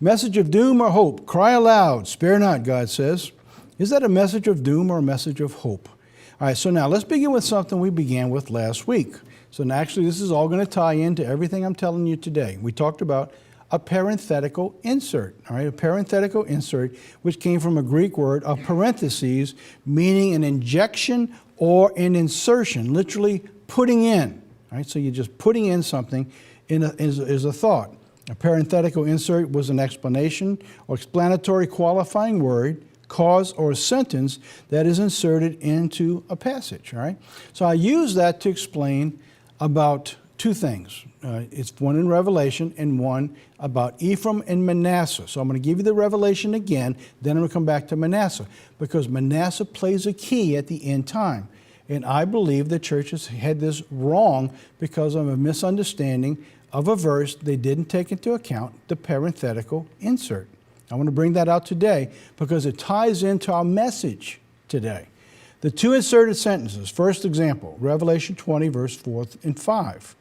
Message of doom or hope? Cry aloud, spare not, God says. Is that a message of doom or a message of hope? All right, so now let's begin with something we began with last week. So now actually this is all going to tie into everything I'm telling you today. We talked about a parenthetical insert, all right? A parenthetical insert, which came from a Greek word of parentheses, meaning an injection or an insertion, literally putting in, all right? So you're just putting in something is a thought. A parenthetical insert was an explanation or explanatory qualifying word, cause, or sentence that is inserted into a passage, all right? So I use that to explain about two things. It's one in Revelation and one about Ephraim and Manasseh. So I'm going to give you the Revelation again, then I'm going to come back to Manasseh, because Manasseh plays a key at the end time. And I believe the church has had this wrong because of a misunderstanding of a verse. They didn't take into account the parenthetical insert. I want to bring that out today because it ties into our message today. The two inserted sentences. First example, Revelation 20, verse 4 and 5.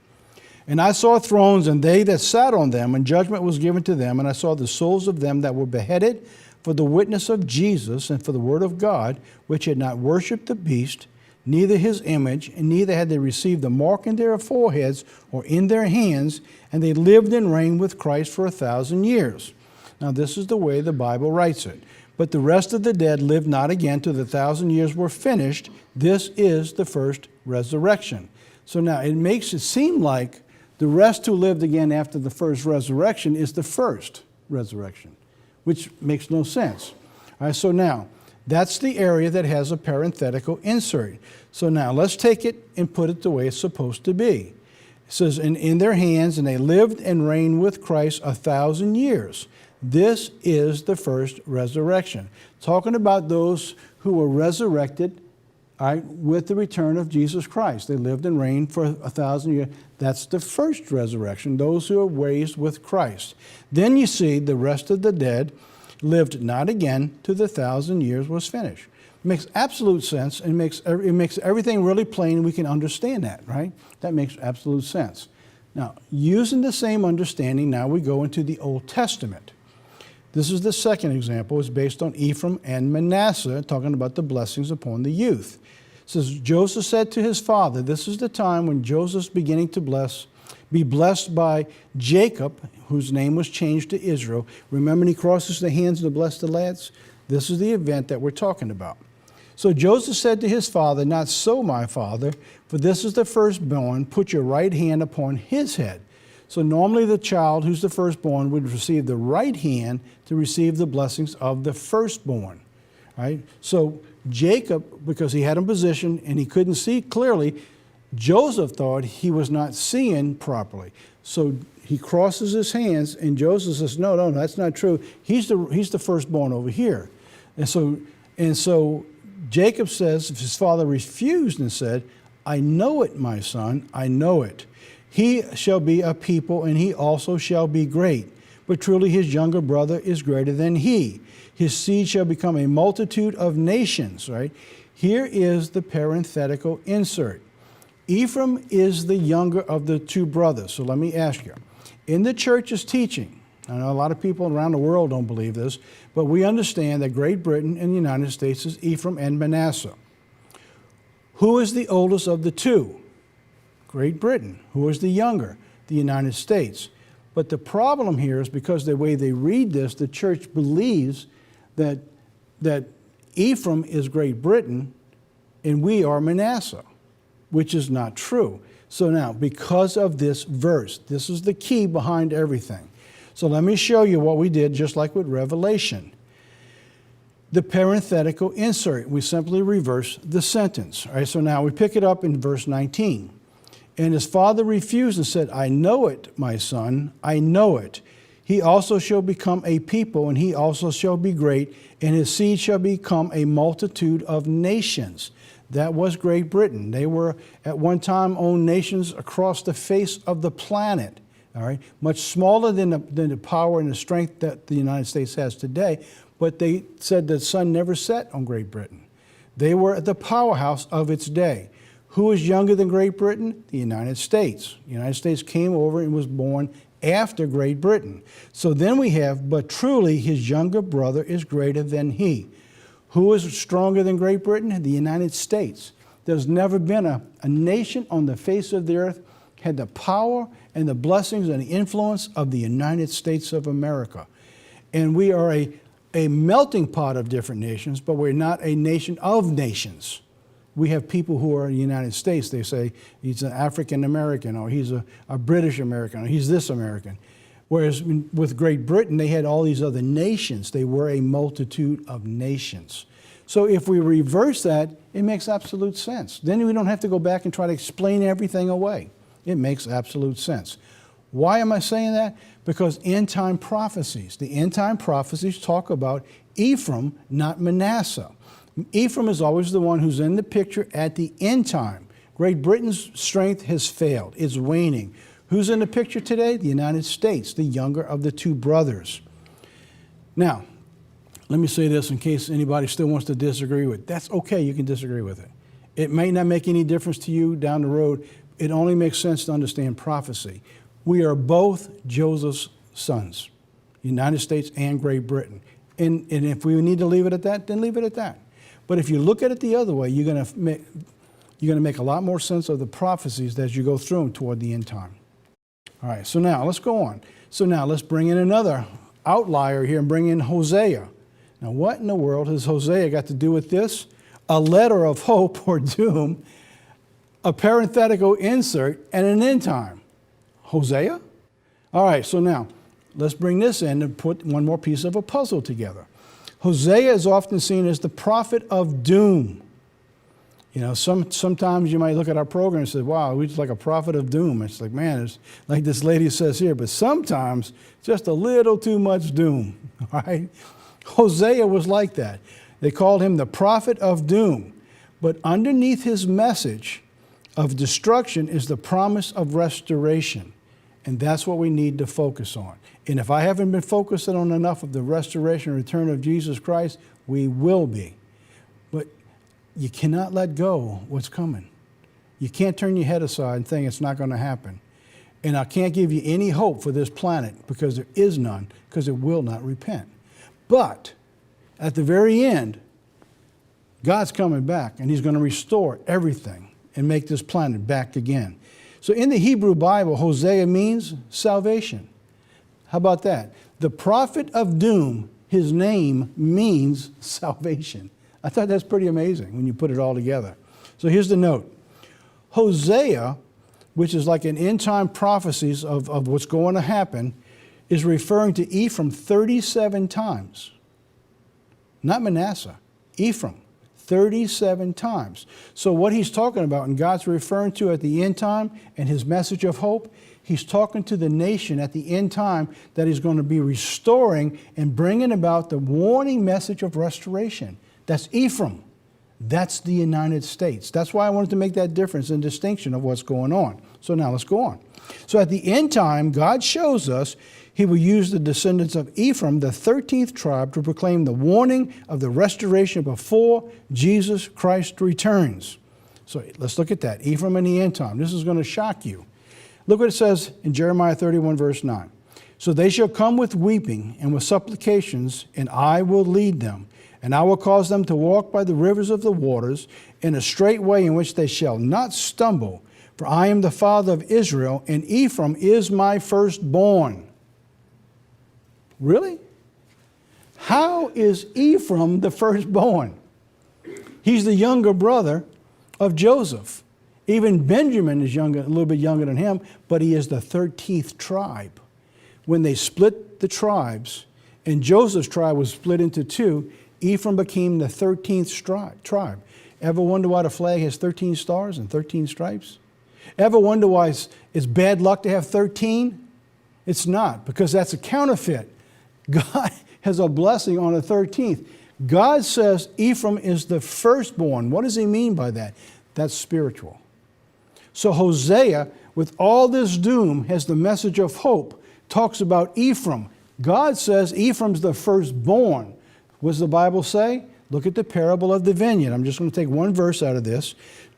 And I saw thrones, and they that sat on them, and judgment was given to them. And I saw the souls of them that were beheaded for the witness of Jesus and for the word of God, which had not worshipped the beast, neither his image, and neither had they received the mark in their foreheads or in their hands, and they lived and reigned with Christ for 1,000 years. Now this is the way the Bible writes it. But the rest of the dead lived not again till the 1,000 years were finished. This is the first resurrection. So now it makes it seem like the rest who lived again after the first resurrection is the first resurrection, which makes no sense. All right, so now that's the area that has a parenthetical insert. So now let's take it and put it the way it's supposed to be. It says, in their hands, and they lived and reigned with Christ 1,000 years. This is the first resurrection. Talking about those who were resurrected, all right, with the return of Jesus Christ. They lived and reigned for 1,000 years. That's the first resurrection, those who are raised with Christ. Then you see the rest of the dead lived not again till the 1,000 years was finished. It makes absolute sense, and it makes everything really plain, and we can understand that, right? That makes absolute sense. Now, using the same understanding, now we go into the Old Testament. This is the second example. It's based on Ephraim and Manasseh, talking about the blessings upon the youth. It says, Joseph said to his father, this is the time when Joseph's beginning to be blessed by Jacob, whose name was changed to Israel. Remember, he crosses the hands to bless the lads? This is the event that we're talking about. So Joseph said to his father, not so, my father, for this is the firstborn. Put your right hand upon his head. So normally the child who's the firstborn would receive the right hand to receive the blessings of the firstborn. Right? So Jacob, because he had a position and he couldn't see clearly, Joseph thought he was not seeing properly. So he crosses his hands, and Joseph says, no, that's not true. He's the firstborn over here. And so Jacob says, if his father refused and said, I know it, my son, I know it. He shall be a people, and he also shall be great. But truly his younger brother is greater than he. His seed shall become a multitude of nations, right? Here is the parenthetical insert. Ephraim is the younger of the two brothers. So let me ask you, in the church's teaching, I know a lot of people around the world don't believe this, but we understand that Great Britain and the United States is Ephraim and Manasseh. Who is the oldest of the two? Great Britain. Who is the younger? The United States. But the problem here is because the way they read this, the church believes that Ephraim is Great Britain and we are Manasseh, which is not true. So now, because of this verse, this is the key behind everything. So let me show you what we did, just like with Revelation. The parenthetical insert, we simply reverse the sentence. All right, so now we pick it up in verse 19. And his father refused and said, I know it, my son, I know it. He also shall become a people, and he also shall be great, and his seed shall become a multitude of nations. That was Great Britain. They were at one time owned nations across the face of the planet. All right, much smaller than the power and the strength that the United States has today, but they said the sun never set on Great Britain. They were the powerhouse of its day. Who is younger than Great Britain? The United States. The United States came over and was born after Great Britain. So then we have, but truly his younger brother is greater than he. Who is stronger than Great Britain? The United States. There's never been a nation on the face of the earth had the power and the blessings and the influence of the United States of America. And we are a melting pot of different nations, but we're not a nation of nations. We have people who are in the United States, they say he's an African American, or he's a British American, or he's this American. Whereas with Great Britain, they had all these other nations. They were a multitude of nations. So if we reverse that, it makes absolute sense. Then we don't have to go back and try to explain everything away. It makes absolute sense. Why am I saying that? Because end-time prophecies. The end-time prophecies talk about Ephraim, not Manasseh. Ephraim is always the one who's in the picture at the end time. Great Britain's strength has failed. It's waning. Who's in the picture today? The United States, the younger of the two brothers. Now, let me say this in case anybody still wants to disagree with it. That's okay, you can disagree with it. It may not make any difference to you down the road. It only makes sense to understand prophecy. We are both Joseph's sons, United States and Great Britain. And if we need to leave it at that, then leave it at that. But if you look at it the other way, you're going to make a lot more sense of the prophecies as you go through them toward the end time. All right, so now let's go on. So now let's bring in another outlier here and bring in Hosea. Now, what in the world has Hosea got to do with this? A letter of hope or doom, a parenthetical insert, and an end time. Hosea? All right, so now let's bring this in and put one more piece of a puzzle together. Hosea is often seen as the prophet of doom. You know, sometimes you might look at our program and say, wow, we're just like a prophet of doom. It's like, man, it's like this lady says here, but sometimes just a little too much doom, all right? Hosea was like that. They called him the prophet of doom. But underneath his message of destruction is the promise of restoration. And that's what we need to focus on. And if I haven't been focusing on enough of the restoration and return of Jesus Christ, we will be. But you cannot let go what's coming. You can't turn your head aside and think it's not going to happen. And I can't give you any hope for this planet because there is none, because it will not repent. But at the very end, God's coming back and he's going to restore everything and make this planet back again. So in the Hebrew Bible, Hosea means salvation. How about that? The prophet of doom, his name means salvation. I thought that's pretty amazing when you put it all together. So here's the note. Hosea, which is like an end-time prophecies of what's going to happen, is referring to Ephraim 37 times. Not Manasseh, Ephraim, 37 times. So what he's talking about, and God's referring to at the end time and his message of hope, he's talking to the nation at the end time that he's going to be restoring and bringing about the warning message of restoration. That's Ephraim. That's the United States. That's why I wanted to make that difference and distinction of what's going on. So now let's go on. So at the end time, God shows us he will use the descendants of Ephraim, the 13th tribe, to proclaim the warning of the restoration before Jesus Christ returns. So let's look at that. Ephraim in the end time. This is going to shock you. Look what it says in Jeremiah 31, verse 9. So they shall come with weeping and with supplications, and I will lead them. And I will cause them to walk by the rivers of the waters in a straight way in which they shall not stumble. For I am the father of Israel, and Ephraim is my firstborn. Really? How is Ephraim the firstborn? He's the younger brother of Joseph. Even Benjamin is younger, a little bit younger than him, but he is the 13th tribe. When they split the tribes, and Joseph's tribe was split into two, Ephraim became the 13th tribe. Ever wonder why the flag has 13 stars and 13 stripes? Ever wonder why it's bad luck to have 13? It's not, because that's a counterfeit. God has a blessing on the 13th. God says Ephraim is the firstborn. What does he mean by that? That's spiritual. So Hosea, with all this doom, has the message of hope, talks about Ephraim. God says Ephraim's the firstborn. What does the Bible say? Look at the parable of the vineyard. I'm just going to take one verse out of this.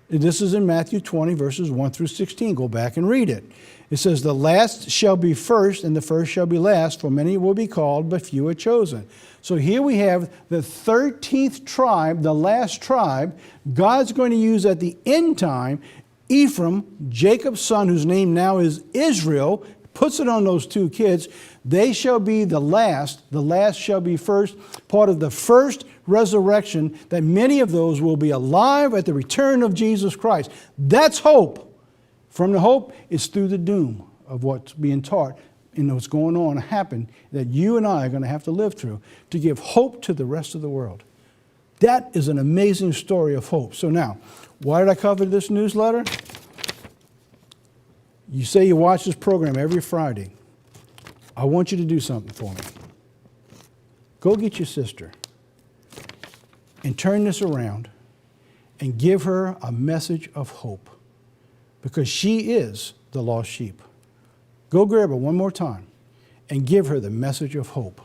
This is in Matthew 20, verses 1 through 16. Go back and read it. It says, the last shall be first, and the first shall be last, for many will be called, but few are chosen. So here we have the 13th tribe, the last tribe. God's going to use at the end time Ephraim, Jacob's son, whose name now is Israel, puts it on those two kids. They shall be the last shall be first, part of the first resurrection, that many of those will be alive at the return of Jesus Christ. That's hope. From the hope is through the doom of what's being taught and what's going on happen that you and I are going to have to live through to give hope to the rest of the world. That is an amazing story of hope. So now, why did I cover this newsletter? You say you watch this program every Friday. I want you to do something for me. Go get your sister and turn this around and give her a message of hope, because she is the lost sheep. Go grab her one more time and give her the message of hope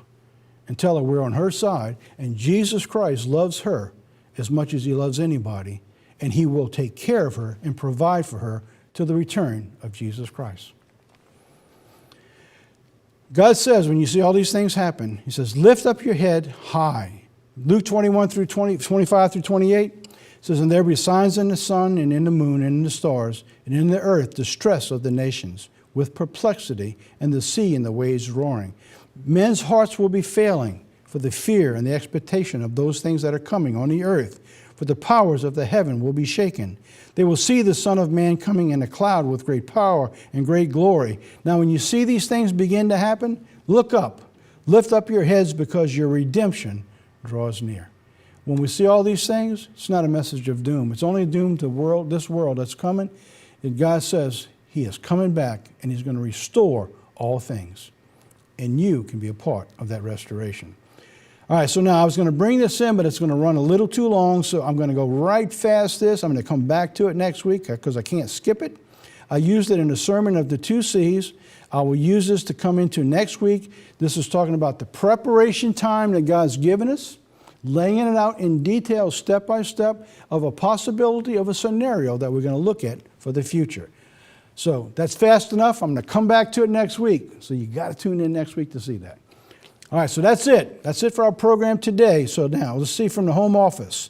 and tell her we're on her side and Jesus Christ loves her as much as he loves anybody, and he will take care of her and provide for her till the return of Jesus Christ. God says, when you see all these things happen, he says, lift up your head high. Luke 21 through 25 through 28 says, and there will be signs in the sun and in the moon and in the stars and in the earth, distress of the nations with perplexity, and the sea and the waves roaring. Men's hearts will be failing for the fear and the expectation of those things that are coming on the earth, for the powers of the heaven will be shaken. They will see the Son of Man coming in a cloud with great power and great glory. Now, when you see these things begin to happen, look up. Lift up your heads, because your redemption draws near. When we see all these things, it's not a message of doom. It's only doom to this world that's coming. And God says he is coming back and he's going to restore all things. And you can be a part of that restoration. All right, so now I was going to bring this in, but it's going to run a little too long, so I'm going to go right past this. I'm going to come back to it next week because I can't skip it. I used it in the sermon of the 2 C's. I will use this to come into next week. This is talking about the preparation time that God's given us, laying it out in detail, step by step, of a possibility of a scenario that we're going to look at for the future. So that's fast enough. I'm going to come back to it next week. So you got to tune in next week to see that. All right, so that's it. That's it for our program today. So now let's see from the home office.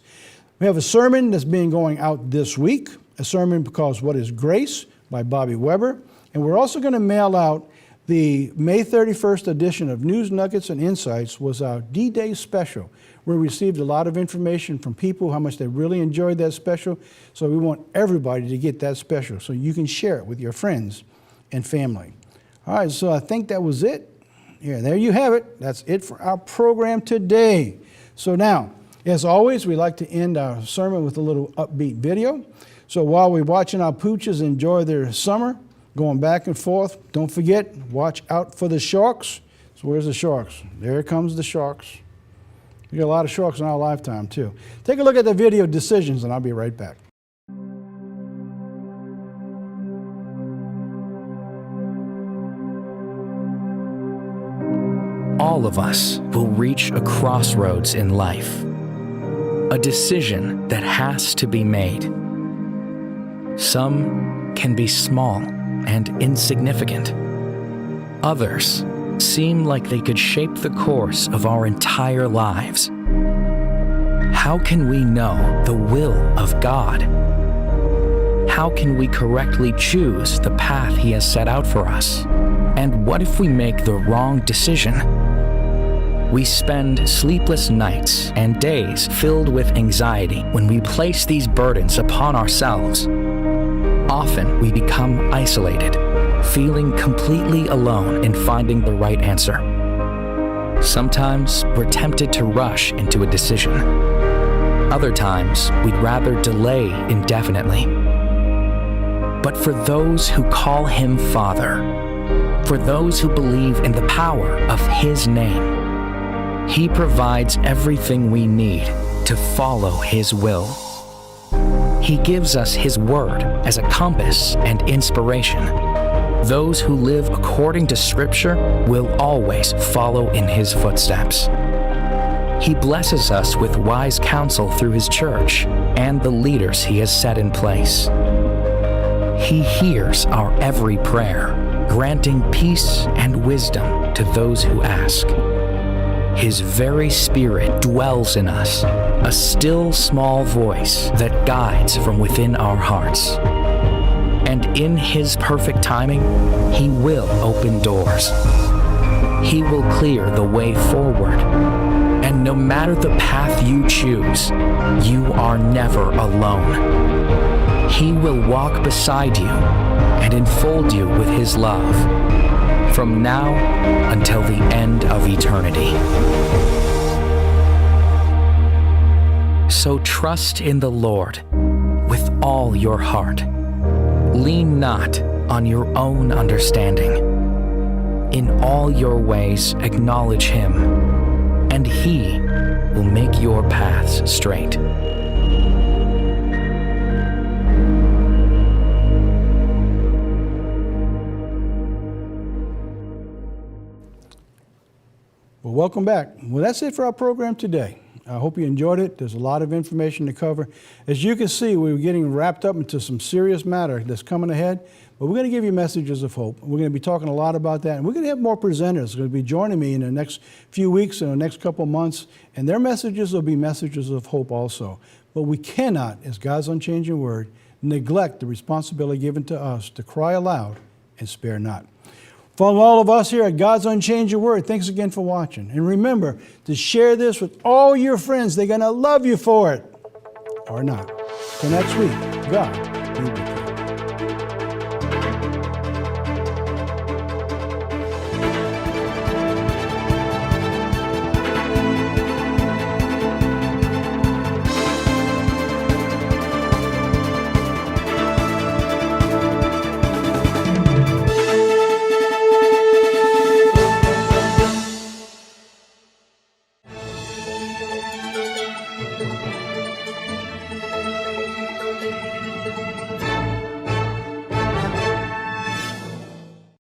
We have a sermon that's being going out this week, a sermon because What is Grace by Bobby Weber. And we're also going to mail out the May 31st edition of News Nuggets and Insights. Was our D-Day special. We received a lot of information from people, how much they really enjoyed that special. So we want everybody to get that special so you can share it with your friends and family. All right, so I think that was it. Yeah, there you have it. That's it for our program today. So now, as always, we like to end our sermon with a little upbeat video. So while we're watching our pooches enjoy their summer, going back and forth, don't forget, watch out for the sharks. So where's the sharks? There comes the sharks. We got a lot of sharks in our lifetime, too. Take a look at the video Decisions, and I'll be right back.
All of us will reach a crossroads in life, a decision that has to be made. Some can be small and insignificant. Others seem like they could shape the course of our entire lives. How can we know the will of God? How can we correctly choose the path He has set out for us? And what if we make the wrong decision? We spend sleepless nights and days filled with anxiety when we place these burdens upon ourselves. Often we become isolated, feeling completely alone in finding the right answer. Sometimes we're tempted to rush into a decision. Other times we'd rather delay indefinitely. But for those who call Him Father, for those who believe in the power of His name. He provides everything we need to follow His will. He gives us His Word as a compass and inspiration. Those who live according to Scripture will always follow in His footsteps. He blesses us with wise counsel through His church and the leaders He has set in place. He hears our every prayer, granting peace and wisdom to those who ask. His very Spirit dwells in us, a still small voice that guides from within our hearts. And in His perfect timing, He will open doors. He will clear the way forward. And no matter the path you choose, you are never alone. He will walk beside you and enfold you with His love, from now until the end of eternity. So trust in the Lord with all your heart. Lean not on your own understanding. In all your ways acknowledge Him, and He will make your paths straight.
Well, welcome back. Well, that's it for our program today. I hope you enjoyed it. There's a lot of information to cover. As you can see, we're getting wrapped up into some serious matter that's coming ahead, but we're going to give you messages of hope. We're going to be talking a lot about that, and we're going to have more presenters going to be joining me in the next few weeks and the next couple of months, and their messages will be messages of hope also. But we cannot, as God's unchanging word, neglect the responsibility given to us to cry aloud and spare not. From all of us here at God's Unchanging Word, thanks again for watching. And remember to share this with all your friends. They're going to love you for it. Or not. Till next week, God be with you.